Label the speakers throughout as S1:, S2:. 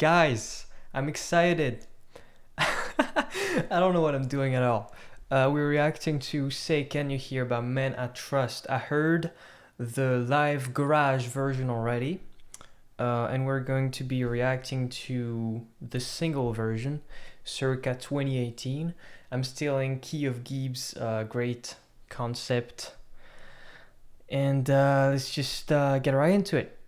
S1: Guys, I'm excited. I don't know what I'm doing at all. We're reacting to Say Can You Hear by Men I Trust. I heard the live garage version already, and we're going to be reacting to the single version, circa 2018. I'm still in Key of Gibbs' great concept, and let's just get right into it.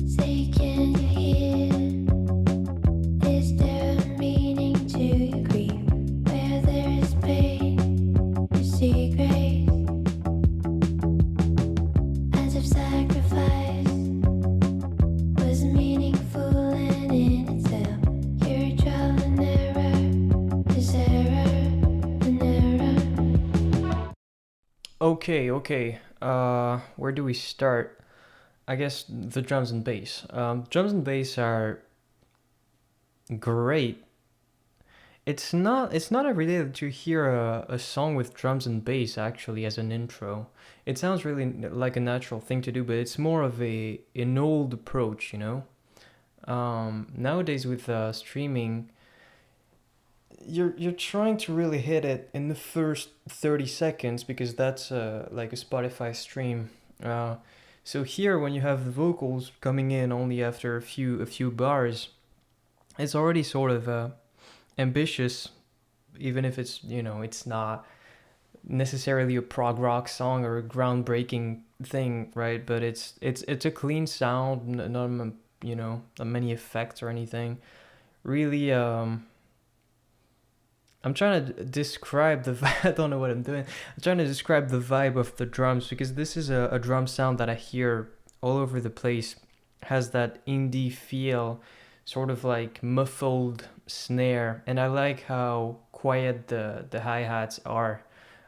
S2: Say, can you hear? Is there a meaning to your grief? Where there is pain, you see grace. As if sacrifice was meaningful and in itself. Your trial and error is an error.
S1: Okay. Where do we start? I guess the drums and bass. Drums and bass are great. It's not every day that you hear a song with drums and bass actually as an intro. It sounds really like a natural thing to do, but it's more of an old approach, you know. Nowadays with streaming, you're trying to really hit it in the first 30 seconds because that's like a Spotify stream. So here, when you have the vocals coming in only after a few bars, it's already sort of ambitious, even if it's not necessarily a prog rock song or a groundbreaking thing, right? But it's a clean sound, not many effects or anything. Really, I'm trying to describe the I don't know what I'm doing. I'm trying to describe the vibe of the drums because this is a drum sound that I hear all over the place. Has that indie feel, sort of like muffled snare, and I like how quiet the hi-hats are.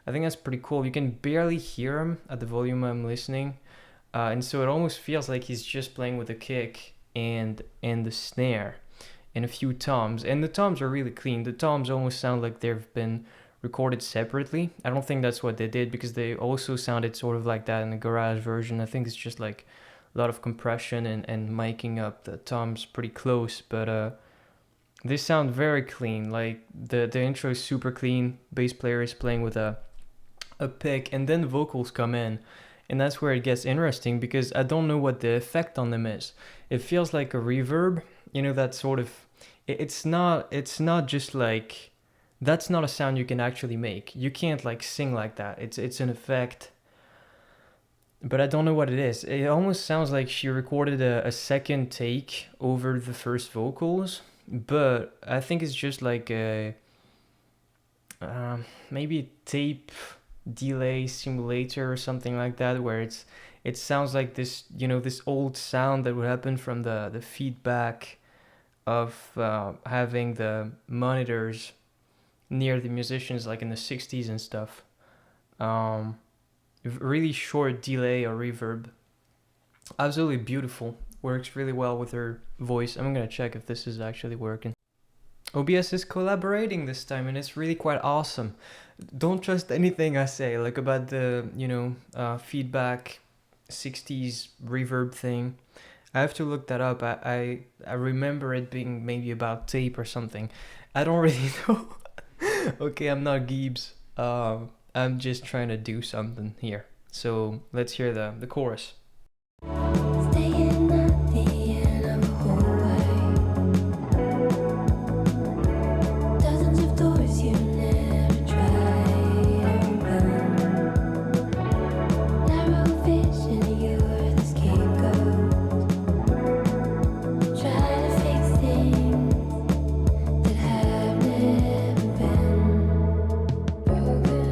S1: I think that's pretty cool. You can barely hear him at the volume I'm listening, and so it almost feels like he's just playing with a kick and the snare and a few toms. And the toms are really clean. The toms almost sound like they've been recorded separately. I don't think that's what they did because they also sounded sort of like that in the garage version. I think it's just like a lot of compression and miking up the toms pretty close, but they sound very clean. Like the intro is super clean. Bass player is playing with a pick, and then vocals come in, and that's where it gets interesting because I don't know what the effect on them is. It feels like a reverb, that sort of. It's not just like that's not a sound you can actually make. You can't like sing like that. It's an effect, but I don't know what it is. It almost sounds like she recorded a second take over the first vocals, but I think it's just like a maybe tape delay simulator or something like that, where it sounds like this old sound that would happen from the feedback of having the monitors near the musicians, like in the 60s and stuff. Um, Really short delay or reverb. Absolutely beautiful. Works really well with her voice. I'm gonna check if this is actually working. OBS is collaborating this time, and it's really quite awesome. Don't trust anything I say, like about the feedback 60s reverb thing. I have to look that up. I remember it being maybe about tape or something. I don't really know. Okay, I'm not Gibbs. I'm just trying to do something here. So let's hear the chorus.
S2: Staying at the end of a hallway. Dozens of doors you never tried open. Narrow vision, you're the scapegoat. Try to fix things that have never been broken.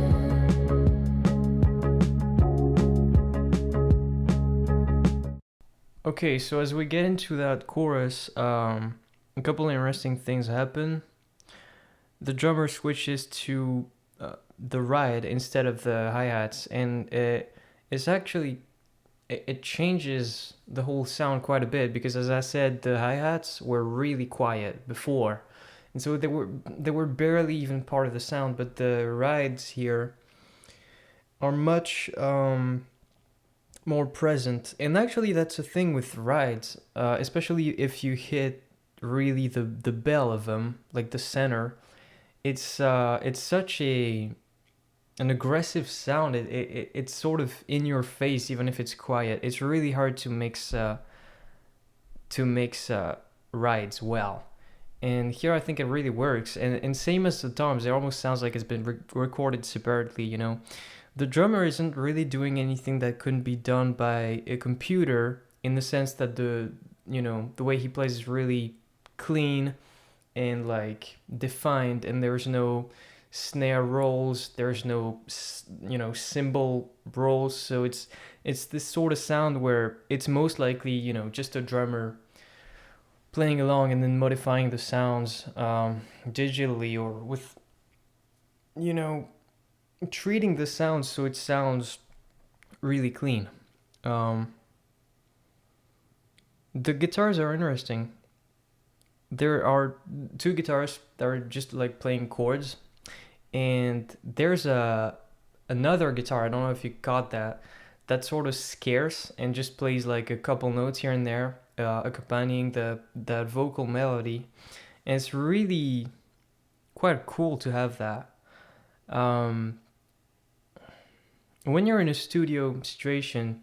S1: Okay, so as we get into that chorus, a couple interesting things happen. The drummer switches to the ride instead of the hi-hats, and it's actually it changes the whole sound quite a bit because, as I said, the hi-hats were really quiet before, and so they were barely even part of the sound. But the rides here are much more present, and actually that's a thing with rides, especially if you hit really the bell of them, like the center. It's such a an aggressive sound. It's sort of in your face, even if it's quiet. It's really hard to mix rides well. And here I think it really works. And same as the drums, it almost sounds like it's been recorded separately, you know. The drummer isn't really doing anything that couldn't be done by a computer, in the sense that the way he plays is really clean and like defined, and there's no snare rolls, there's no cymbal rolls. So it's this sort of sound where it's most likely just a drummer playing along and then modifying the sounds digitally, or with you know treating the sounds so it sounds really clean. um, the guitars are interesting. There are two guitars that are just like playing chords, and there's another guitar, I don't know if you caught that, that's sort of scarce and just plays like a couple notes here and there, accompanying that vocal melody. And it's really quite cool to have that. um, when you're in a studio situation,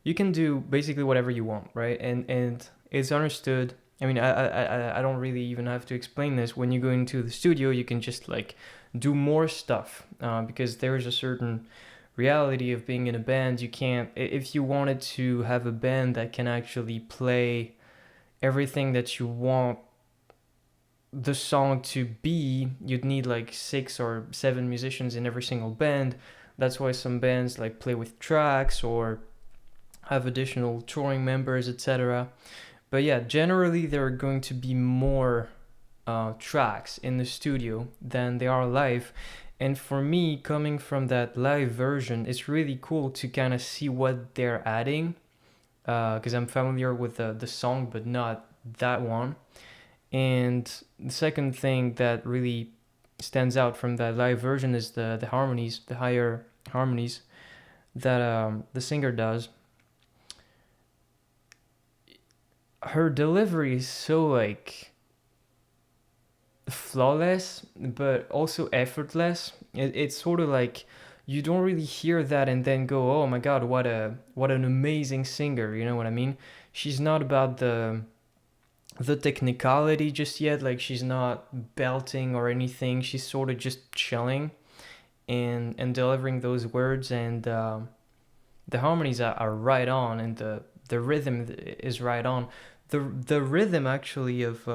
S1: you can do basically whatever you want, right? And it's understood. I mean, I don't really even have to explain this. When you go into the studio, you can just like do more stuff, because there is a certain reality of being in a band. You can't, if you wanted to have a band that can actually play everything that you want the song to be, you'd need like 6 or 7 musicians in every single band. That's why some bands like play with tracks or have additional touring members, etc. But yeah, generally there are going to be more tracks in the studio than there are live. And for me, coming from that live version, it's really cool to kind of see what they're adding, because I'm familiar with the song, but not that one. And the second thing that really stands out from that live version is the harmonies, the higher harmonies that the singer does. Her delivery is so like flawless, but also effortless. It's sort of like you don't really hear that and then go, "Oh my God, what an amazing singer!" You know what I mean? She's not about the technicality just yet. Like she's not belting or anything. She's sort of just chilling and delivering those words, and the harmonies are right on, and the rhythm is right on. The rhythm actually of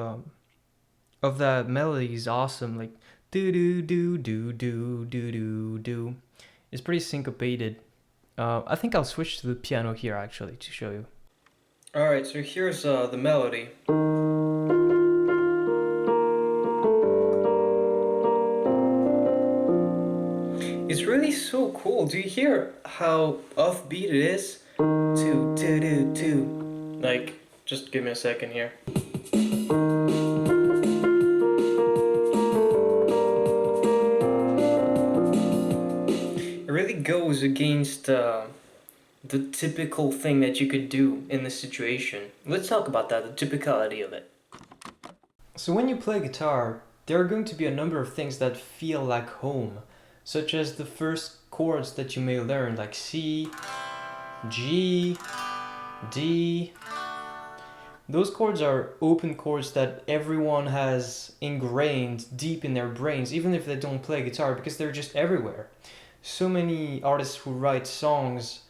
S1: that melody is awesome. Like do do do do do do do do. It's pretty syncopated. I think I'll switch to the piano here actually to show you. All right, so here's the melody. It's really so cool. Do you hear how offbeat it is? Two, two, two, two. Like, just give me a second here. It really goes against the typical thing that you could do in this situation. Let's talk about that, the typicality of it. So when you play guitar, there are going to be a number of things that feel like home, such as the first chords that you may learn, like C, G, D. Those chords are open chords that everyone has ingrained deep in their brains, even if they don't play guitar, because they're just everywhere. So many artists who write songs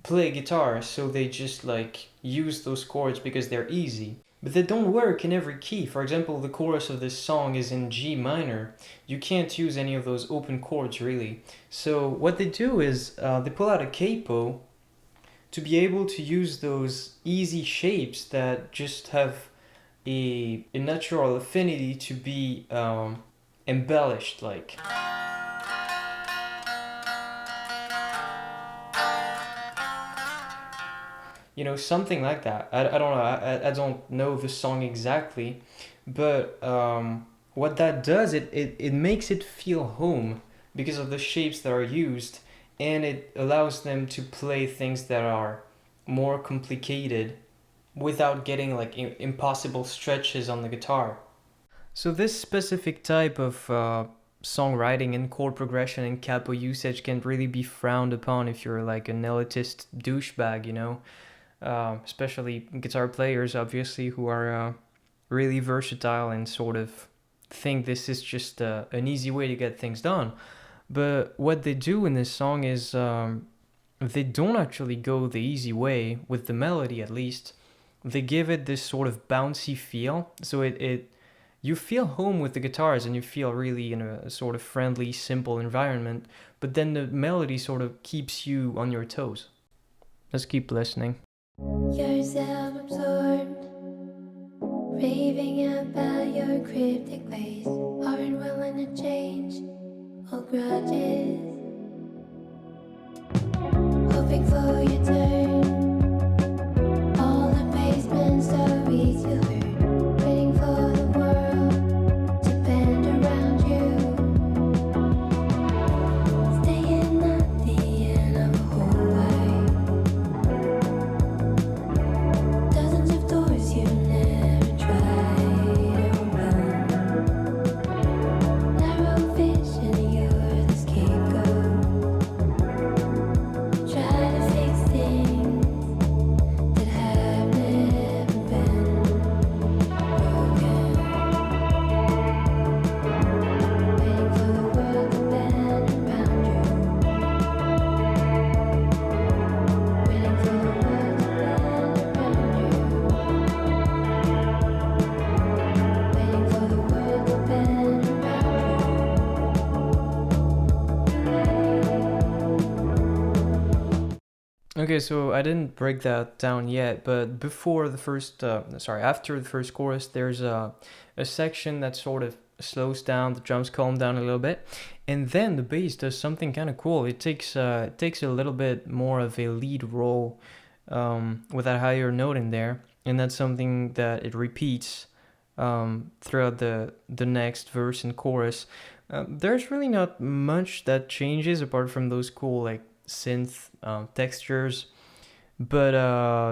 S1: play guitar, so they just like use those chords because they're easy. But they don't work in every key. For example, the chorus of this song is in G minor. You can't use any of those open chords really. So what they do is they pull out a capo to be able to use those easy shapes that just have a natural affinity to be embellished, like. Something like that. I don't know. I don't know the song exactly, but what that does, it makes it feel home because of the shapes that are used, and it allows them to play things that are more complicated without getting like impossible stretches on the guitar. So this specific type of songwriting and chord progression and capo usage can really be frowned upon if you're like an elitist douchebag, you know. Especially guitar players, obviously, who are really versatile and sort of think this is just an easy way to get things done. But what they do in this song is they don't actually go the easy way with the melody, at least. They give it this sort of bouncy feel, so it you feel home with the guitars and you feel really in a sort of friendly, simple environment. But then the melody sort of keeps you on your toes. Let's keep listening.
S2: You're self-absorbed, raving about your cryptic ways, aren't willing to change old grudges, hoping for your turn. All the basement stories you heard, waiting for the world to bend around you, staying at the end of a hallway. Dozens of doors you never tried to open. Narrow vision, you're the scapegoat. Try to fix things that have never been broken. Waiting for the world to bend around you. Waiting for the world to bend around you. Waiting for the world to bend around you.
S1: Okay, so I didn't break that down yet, but after the first chorus, there's a section that sort of slows down, the drums calm down a little bit, and then the bass does something kind of cool. It takes a little bit more of a lead role with that higher note in there, and that's something that it repeats throughout the next verse and chorus. There's really not much that changes apart from those cool like synth textures, but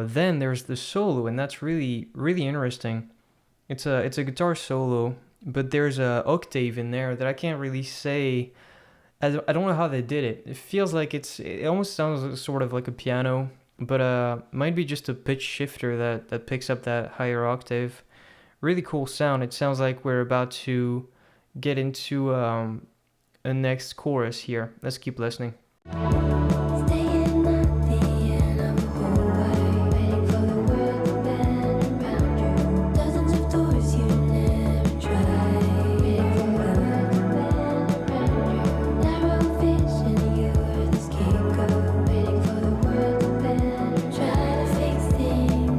S1: then there's the solo, and that's really really interesting. It's a guitar solo, but there's a octave in there that I can't really say. I don't know how they did it. It feels like it almost sounds sort of like a piano, but might be just a pitch shifter that picks up that higher octave. Really cool sound. It sounds like we're about to get into a next chorus here. Let's keep listening.
S2: Staying at the end of a hallway, waiting for the world to bend around you. Dozens of doors you never tried, waiting for the world to bend around you. Narrow vision, you're the scapegoat, waiting for the world to bend. Try to fix things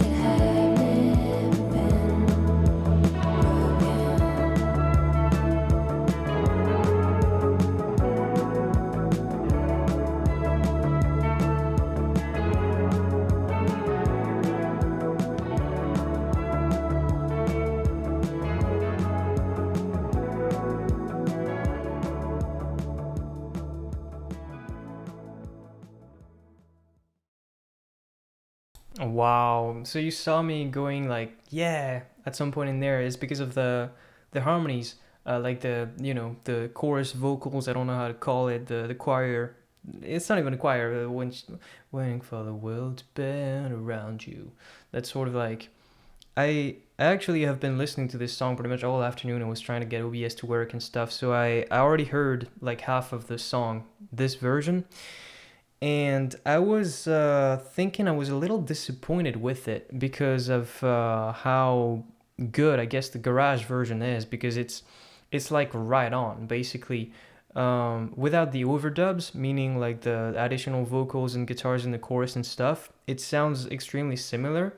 S2: that have never been broken.
S1: Wow. So you saw me going like, yeah, at some point in there. It's because of the harmonies, like the chorus vocals. I don't know how to call it. The choir. It's not even a choir. Waiting for the world to bend around you. That's sort of like I actually have been listening to this song pretty much all afternoon. I was trying to get OBS to work and stuff, so I already heard like half of the song, this version, and I was thinking I was a little disappointed with it because of how good I guess the garage version is, because it's like right on basically, without the overdubs, meaning like the additional vocals and guitars in the chorus and stuff. It sounds extremely similar,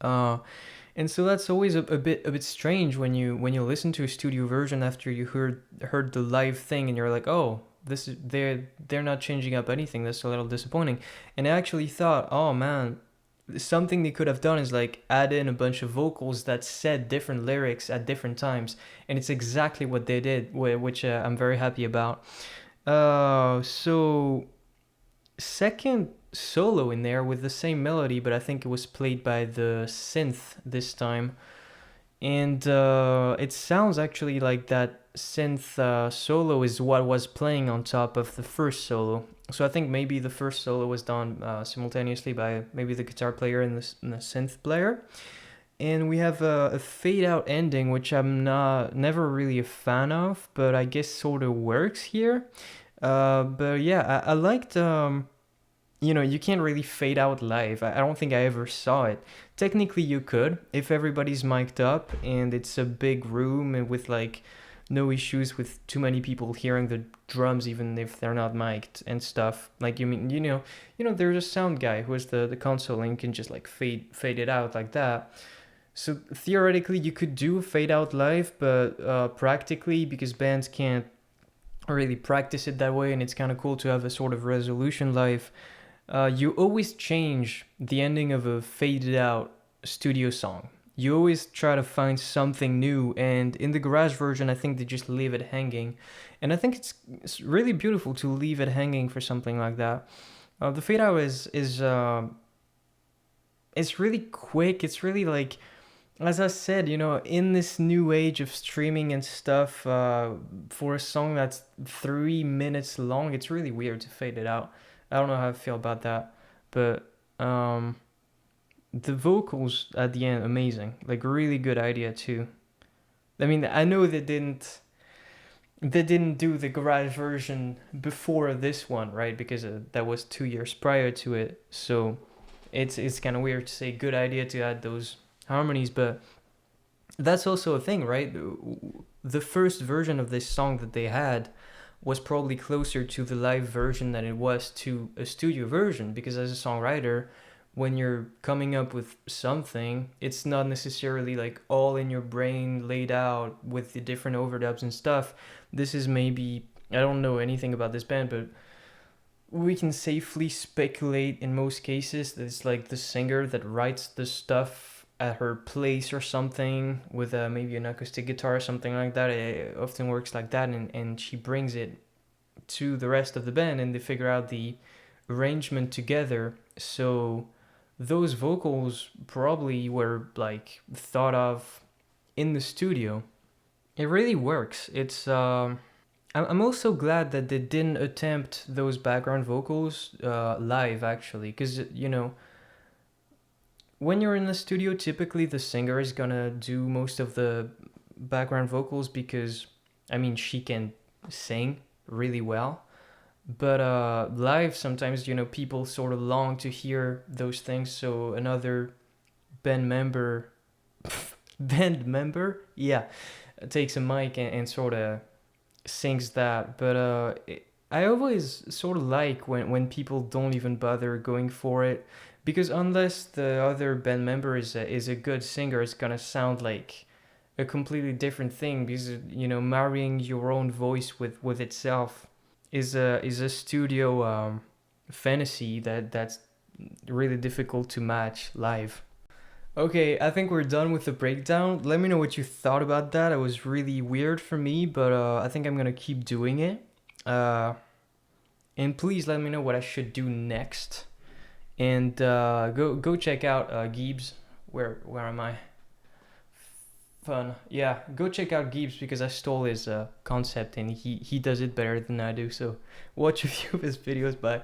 S1: uh, and so that's always a bit strange when you listen to a studio version after you heard the live thing, and you're like, oh, this is they're not changing up anything. That's a little disappointing. And I actually thought, oh man, something they could have done is like add in a bunch of vocals that said different lyrics at different times, and it's exactly what they did, which I'm very happy about. So second solo in there with the same melody, but I think it was played by the synth this time, and it sounds actually like that synth solo is what was playing on top of the first solo. So I think maybe the first solo was done simultaneously by maybe the guitar player and the synth player. And we have a fade out ending, which I'm not never really a fan of, but I guess sort of works here. But yeah, I liked you can't really fade out live. I don't think I ever saw it. Technically, you could if everybody's mic'd up and it's a big room and with like no issues with too many people hearing the drums even if they're not mic'd and stuff. Like there's a sound guy who has the console and can just like fade it out like that. So theoretically, you could do a fade out live, but practically, because bands can't really practice it that way, and it's kind of cool to have a sort of resolution live. You always change the ending of a faded out studio song. You always try to find something new, and in the garage version, I think they just leave it hanging, and I think it's really beautiful to leave it hanging for something like that. The fade out is it's really quick. It's really like, as I said, in this new age of streaming and stuff, for a song that's 3 minutes long, it's really weird to fade it out. I don't know how I feel about that, but the vocals at the end, amazing. Like, really good idea too. I mean, I know they didn't do the garage version before this one, right? Because that was 2 years prior to it. So it's kind of weird to say good idea to add those harmonies, but that's also a thing, right? The first version of this song that they had was probably closer to the live version than it was to a studio version, because as a songwriter, when you're coming up with something, it's not necessarily like all in your brain laid out with the different overdubs and stuff. This is maybe, I don't know anything about this band, but we can safely speculate in most cases that it's like the singer that writes the stuff at her place or something with maybe an acoustic guitar or something like that. It often works like that, and she brings it to the rest of the band and they figure out the arrangement together. So those vocals probably were like thought of in the studio. It really works. I'm also glad that they didn't attempt those background vocals live, actually, because when you're in the studio, typically the singer is gonna do most of the background vocals because, I mean, she can sing really well. But live, sometimes, people sort of long to hear those things, so another band member, yeah, takes a mic and sort of sings that. But I always sort of like when people don't even bother going for it, because unless the other band member is a good singer, it's gonna sound like a completely different thing, because marrying your own voice with itself is a studio fantasy that's really difficult to match live. Okay, I think we're done with the breakdown. Let me know what you thought about that. It was really weird for me, but I think I'm gonna keep doing it. And please let me know what I should do next. And go check out Gibbs. Where am I? Fun. Yeah, go check out Gibbs because I stole his concept and he does it better than I do. So watch a few of his videos. Bye.